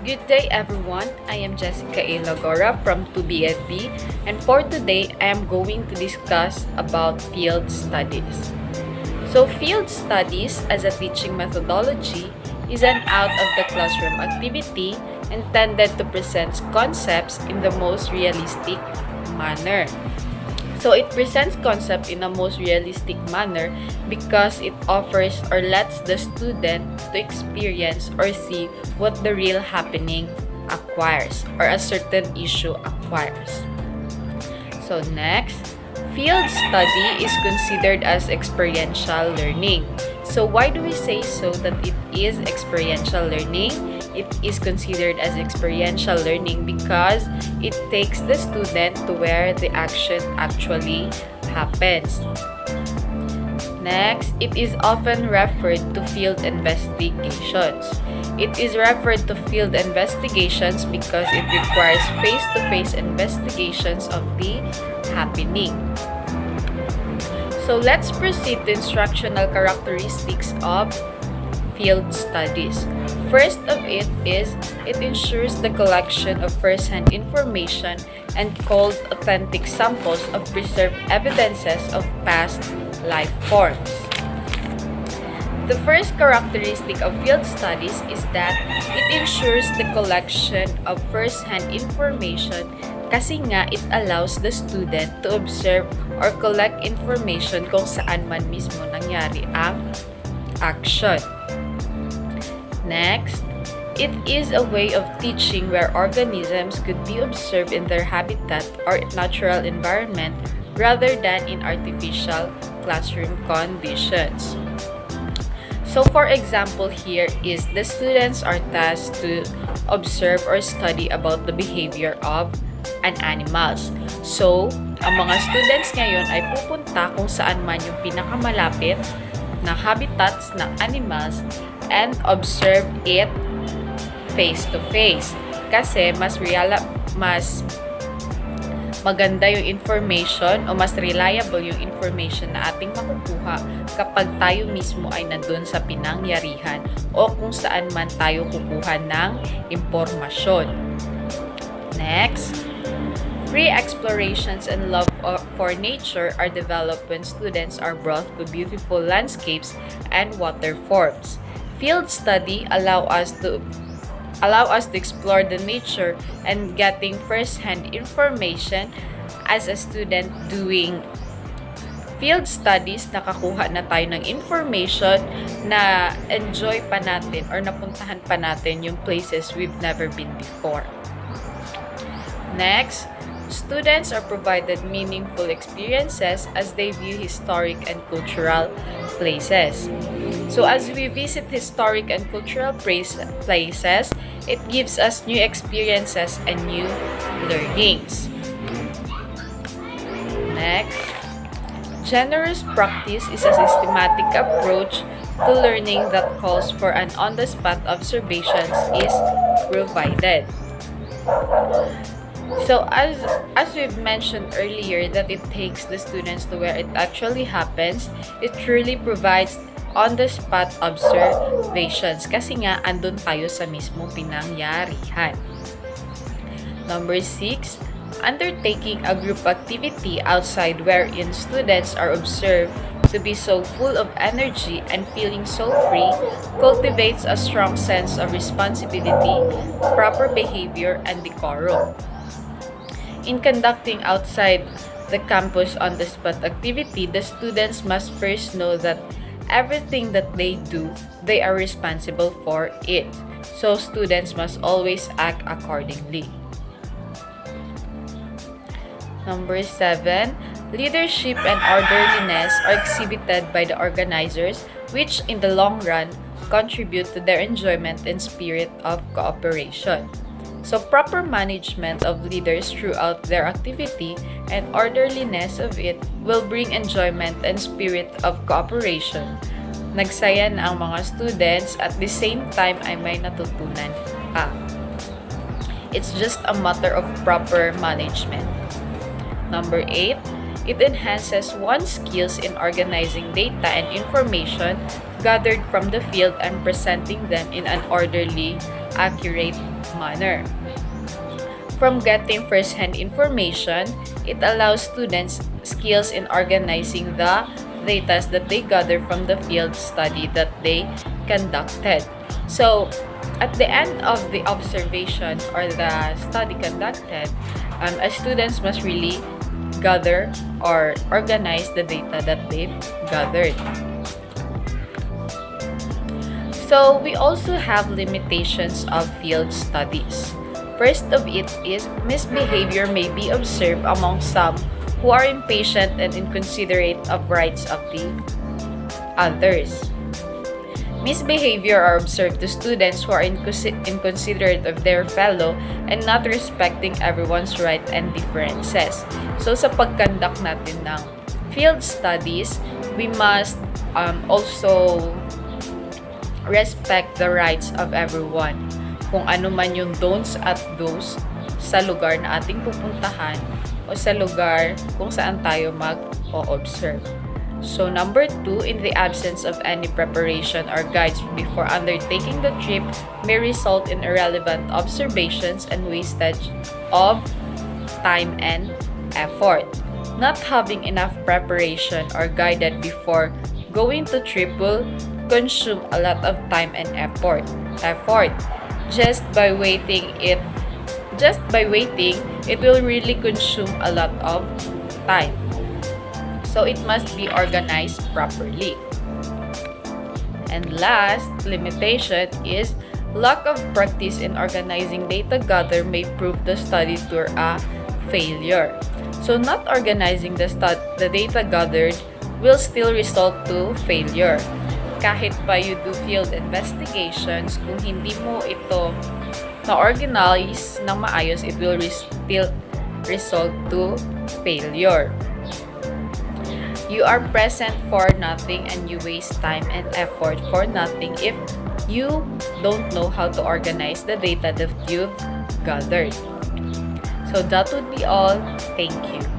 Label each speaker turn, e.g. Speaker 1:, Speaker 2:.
Speaker 1: Good day everyone, I am Jessica Lagorra from 2BEED-B, and for today I am going to discuss about field studies. So field studies as a teaching methodology is an out-of-the-classroom activity intended to present concepts in the most realistic manner. So it presents concept in a most realistic manner because it offers or lets the student to experience or see what the real happening acquires or a certain issue acquires. So next, field study is considered as experiential learning. So why do we say so that it is experiential learning? It is considered as experiential learning because it takes the student to where the action actually happens. Next, it is often referred to field investigations. It is referred to field investigations because it requires face-to-face investigations of the happening. So let's proceed to instructional characteristics of field studies. First of it is, it ensures the collection of first-hand information and called authentic samples of preserved evidences of past life forms. The first characteristic of field studies is that it ensures the collection of first-hand information kasi nga it allows the student to observe or collect information kung saan man mismo nangyari ang action. Next, it is a way of teaching where organisms could be observed in their habitat or natural environment rather than in artificial classroom conditions. So for example here is the students are tasked to observe or study about the behavior of an animals. So, ang mga students ngayon ay pupunta kung saan man yung pinakamalapit na habitats ng animals and observe it face to face. Kasi mas maganda yung information o mas reliable yung information na ating makukuha kapag tayo mismo ay nandun sa pinangyarihan o kung saan man tayo kukuha ng impormasyon. Next, free explorations and love for nature are developed when students are brought to beautiful landscapes and waterforms. Field study allow us to explore the nature and getting first-hand information. As a student doing field studies, nakakuha na tayo ng information na enjoy pa natin or napuntahan pa natin yung places we've never been before. Next, students are provided meaningful experiences as they view historic and cultural places. So as we visit historic and cultural places, it gives us new experiences and new learnings. Next, generous practice is a systematic approach to learning that calls for an on-the-spot observations is provided. So as we've mentioned earlier that it takes the students to where it actually happens, it truly provides on-the-spot observations kasi nga andun tayo sa mismong pinangyarihan. Number 6, undertaking a group activity outside wherein students are observed to be so full of energy and feeling so free cultivates a strong sense of responsibility, proper behavior, and decorum. In conducting outside the campus on-the-spot activity, the students must first know that everything that they do, they are responsible for it. So students must always act accordingly. Number 7, leadership and orderliness are exhibited by the organizers, which in the long run contribute to their enjoyment and spirit of cooperation. So proper management of leaders throughout their activity and orderliness of it will bring enjoyment and spirit of cooperation. Nagsaya na ang mga students at the same time ay may natutunan pa. It's just a matter of proper management. Number 8, it enhances one's skills in organizing data and information gathered from the field and presenting them in an orderly accurate manner. From getting first-hand information, it allows students skills in organizing the data that they gather from the field study that they conducted. So, at the end of the observation or the study conducted, students must really gather or organize the data that they've gathered. So, we also have limitations of field studies. First of it is misbehavior may be observed among some who are impatient and inconsiderate of rights of the others. Misbehavior are observed to students who are inconsiderate of their fellow and not respecting everyone's right and differences. So sa pagkandak natin ng field studies, we must also respect the rights of everyone. Kung ano man yung don'ts at do's sa lugar na ating pupuntahan o sa lugar kung saan tayo mag-o-observe. So, number 2, in the absence of any preparation or guides before undertaking the trip may result in irrelevant observations and wastage of time and effort. Not having enough preparation or guided before going to trip will consume a lot of time and effort. Just by waiting, it will really consume a lot of time. So it must be organized properly. And last limitation is lack of practice in organizing data gather may prove the study tour a failure. So not organizing the data gathered will still result to failure. Kahit pa you do field investigations, kung hindi mo ito na-organize ng maayos, it will still result to failure. You are present for nothing and you waste time and effort for nothing if you don't know how to organize the data that you've gathered. So that would be all. Thank you.